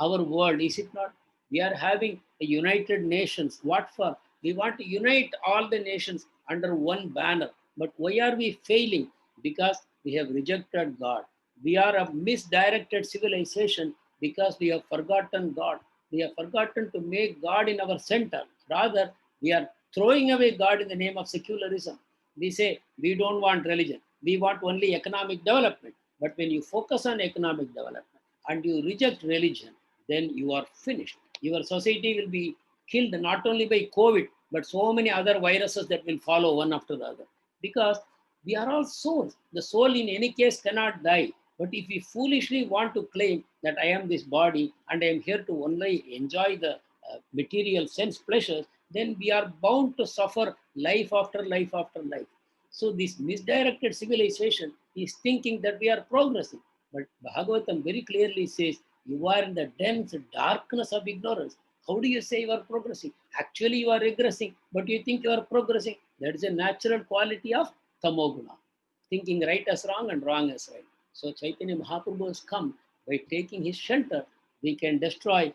our world, is it not? We are having a United Nations. What for? We want to unite all the nations under one banner. But why are we failing? Because we have rejected God. We are a misdirected civilization because we have forgotten God. We have forgotten to make God in our center. Rather, we are throwing away God in the name of secularism. We say we don't want religion. We want only economic development. But when you focus on economic development and you reject religion, then you are finished. Your society will be killed not only by COVID, but so many other viruses that will follow one after the other. Because we are all souls. The soul in any case cannot die. But if we foolishly want to claim that I am this body and I am here to only enjoy the material sense pleasures, then we are bound to suffer life after life after life. So this misdirected civilization is thinking that we are progressing. But Bhagavatam very clearly says, you are in the dense darkness of ignorance. How do you say you are progressing? Actually, you are regressing, but you think you are progressing. That is a natural quality of tamoguna. Thinking right as wrong and wrong as right. So Chaitanya Mahaprabhu has come. By taking his shelter, we can destroy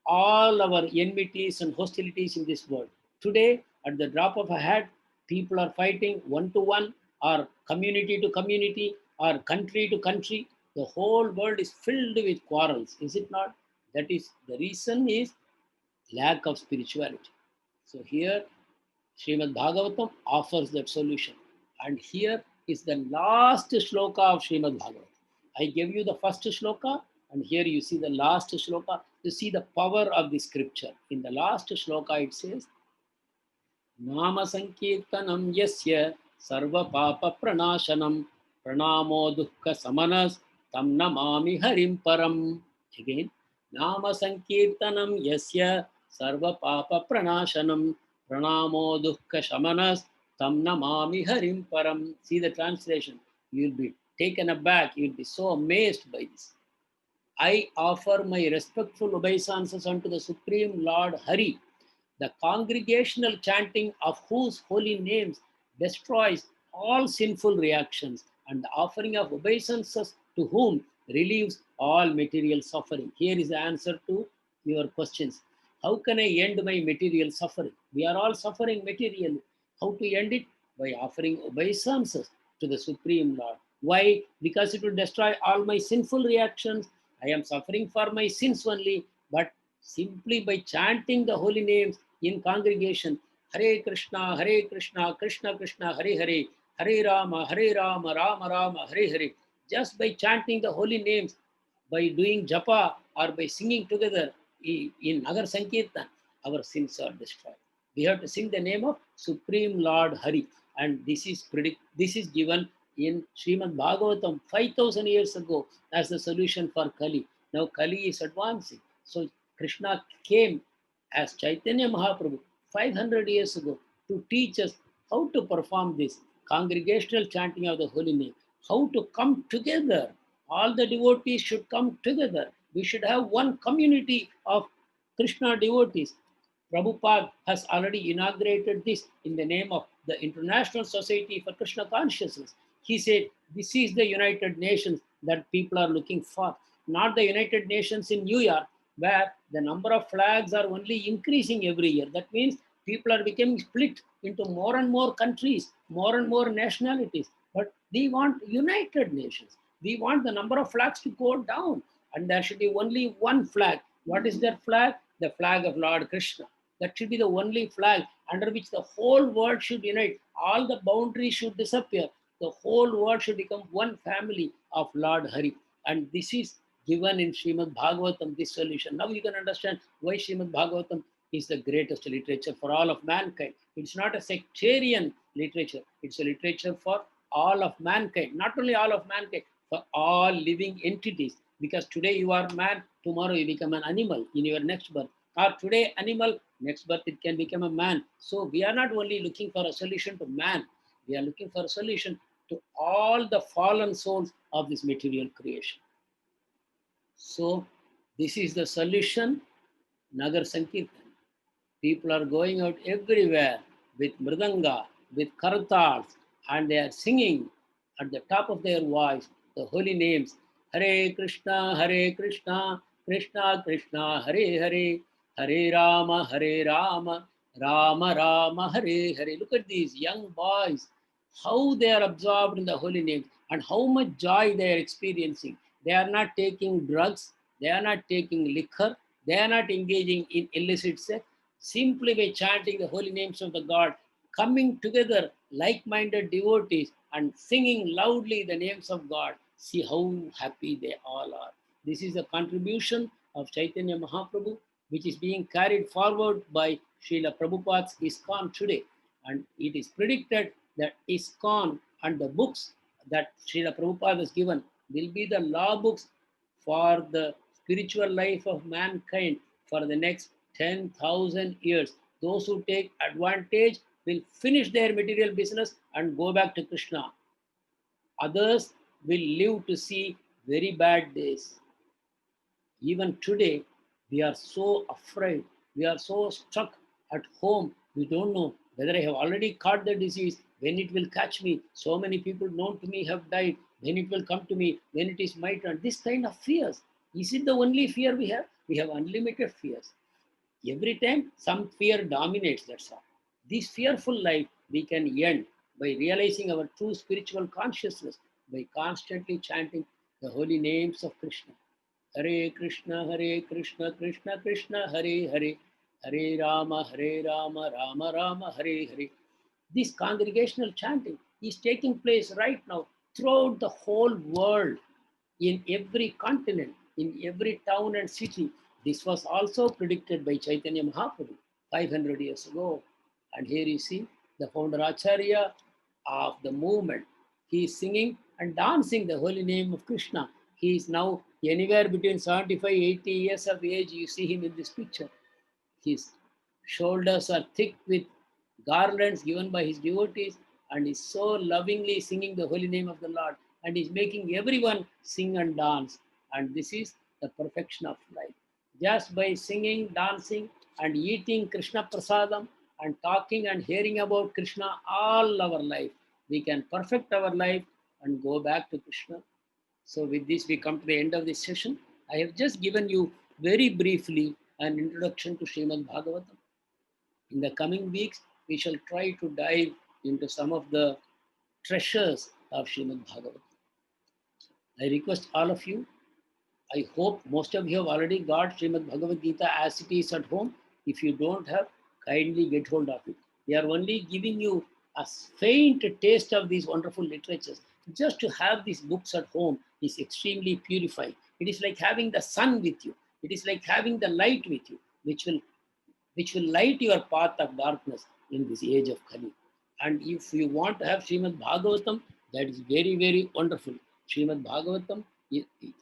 all our enmities and hostilities in this world. Today, at the drop of a hat, people are fighting one to one, or community to community, or country to country. The whole world is filled with quarrels, is it not? That is the reason is lack of spirituality. So here, Srimad Bhagavatam offers that solution. And here is the last shloka of Srimad Bhagavatam. I gave you the first shloka, and here you see the last shloka. You see the power of the scripture. In the last shloka, it says, Nama Sankirtanam Yasya Sarva Papa Pranashanam Pranamo Dukkha Samanas Tam Namami Harim Param. Again, Nama Sankirtanam Yasya Sarva Papa Pranashanam Pranamo Dukkha Samanas Tam Namami Harim Param. See the translation. You'll be taken aback. You'll be so amazed by this. I offer my respectful obeisances unto the Supreme Lord Hari, the congregational chanting of whose holy names destroys all sinful reactions, and the offering of obeisances to whom relieves all material suffering. Here is the answer to your questions. How can I end my material suffering? We are all suffering materially. How to end it? By offering obeisances to the Supreme Lord. Why? Because it will destroy all my sinful reactions. I am suffering for my sins only, but simply by chanting the holy names in congregation, Hare Krishna, Krishna Krishna, Hare Hare, Hare Rama, Rama Rama, Hare Hare. Just by chanting the holy names, by doing japa or by singing together in Nagar Sankirtan, our sins are destroyed. We have to sing the name of Supreme Lord Hari, and this is given in Srimad Bhagavatam 5000 years ago as the solution for Kali. Now Kali is advancing. So Krishna came as Chaitanya Mahaprabhu 500 years ago to teach us how to perform this congregational chanting of the holy name, how to come together. All the devotees should come together. We should have one community of Krishna devotees. Prabhupada has already inaugurated this in the name of the International Society for Krishna Consciousness. He said, this is the United Nations that people are looking for, not the United Nations in New York, where the number of flags are only increasing every year. That means people are becoming split into more and more countries, more and more nationalities. But we want United Nations. We want the number of flags to go down, and there should be only one flag. What is that flag? The flag of Lord Krishna. That should be the only flag under which the whole world should unite. All the boundaries should disappear. The whole world should become one family of Lord Hari. And this is given in Srimad Bhagavatam, this solution. Now you can understand why Srimad Bhagavatam is the greatest literature for all of mankind. It's not a sectarian literature. It's a literature for all of mankind. Not only all of mankind, for all living entities. Because today you are man, tomorrow you become an animal in your next birth. Or today animal, next birth it can become a man. So we are not only looking for a solution to man, we are looking for a solution to all the fallen souls of this material creation. So this is the solution, Nagar Sankirtan. People are going out everywhere with mridanga, with kartals, and they are singing at the top of their voice the holy names Hare Krishna, Krishna Krishna, Hare Hare, Hare Rama, Rama Rama, Hare Hare. Look at these young boys, how they are absorbed in the holy names and how much joy they are experiencing. They are not taking drugs, they are not taking liquor, they are not engaging in illicit sex. Simply by chanting the holy names of the God, coming together like minded devotees and singing loudly the names of God, see how happy they all are. This is a contribution of Chaitanya Mahaprabhu, which is being carried forward by Srila Prabhupada's ISKCON today. And it is predicted that ISKCON and the books that Srila Prabhupada has given will be the law books for the spiritual life of mankind for the next 10,000 years. Those who take advantage will finish their material business and go back to Krishna. Others will live to see very bad days. Even today, we are so afraid. We are so stuck at home. We don't know whether I have already caught the disease, when it will catch me. So many people known to me have died. When it will come to me, when it is my turn. This kind of fears. Is it the only fear we have? We have unlimited fears. Every time some fear dominates, that's all. This fearful life we can end by realizing our true spiritual consciousness, by constantly chanting the holy names of Krishna. Hare Krishna, Krishna Krishna, Hare Hare, Hare Rama, Rama Rama, Hare Hare. This congregational chanting is taking place right now throughout the whole world, in every continent, in every town and city. This was also predicted by Chaitanya Mahaprabhu 500 years ago. And here you see the founder Acharya of the movement. He is singing and dancing the holy name of Krishna. He is now anywhere between 75, 80 years of age. You see him in this picture. His shoulders are thick with garlands given by his devotees, and is so lovingly singing the holy name of the Lord, and is making everyone sing and dance. And this is the perfection of life. Just by singing, dancing, and eating Krishna prasadam, and talking and hearing about Krishna all our life, we can perfect our life and go back to Krishna. So with this, we come to the end of this session. I have just given you very briefly an introduction to Srimad Bhagavatam. In the coming weeks, we shall try to dive into some of the treasures of Srimad Bhagavatam. I request all of you, I hope most of you have already got Srimad Bhagavad Gita as it is at home. If you don't have, kindly get hold of it. We are only giving you a faint taste of these wonderful literatures. Just to have these books at home is extremely purifying. It is like having the sun with you. It is like having the light with you, which will light your path of darkness in this age of Kali. And if you want to have Srimad Bhagavatam That is very, very wonderful. Srimad Bhagavatam,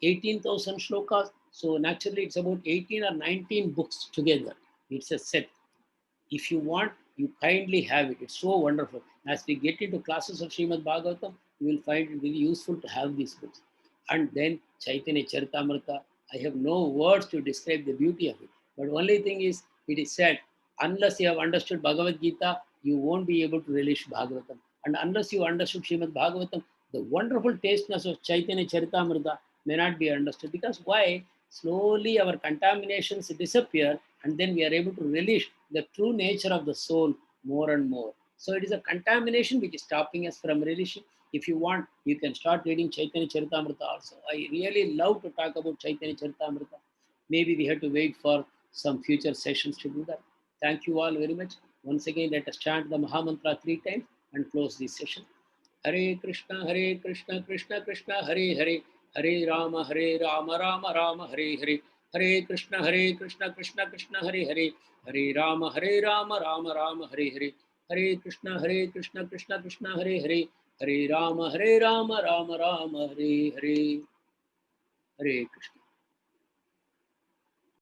18,000 shlokas. So naturally, it's about 18 or 19 books together. It's a set. If you want, you kindly have it. It's so wonderful. As we get into classes of Srimad Bhagavatam, you will find it very useful to have these books. And then Chaitanya Charitamrita, I have no words to describe the beauty of it. But only thing is, it is said, unless you have understood Bhagavad Gita, you won't be able to relish Bhagavatam. And unless you understood Srimad Bhagavatam, the wonderful tasteness of Chaitanya Charitamrita may not be understood. Because why? Slowly our contaminations disappear, and then we are able to relish the true nature of the soul more and more. So it is a contamination which is stopping us from relishing. If you want, you can start reading Chaitanya Charitamrita also. I really love to talk about Chaitanya Charitamrita. Maybe we have to wait for some future sessions to do that. Thank you all very much. Once again, let us chant the Mahamantra 3 times and close this session. Hare Krishna, Krishna Krishna, Hare Hare, Hare Rama, Rama Rama, Hare Hare, Hare Krishna, Krishna Krishna, Hare Hare, Hare Rama, Rama Rama, Hare Hare, Hare Krishna, Krishna Krishna, Hare Hare, Hare Rama, Rama Rama, Hare Hare, Hare Krishna.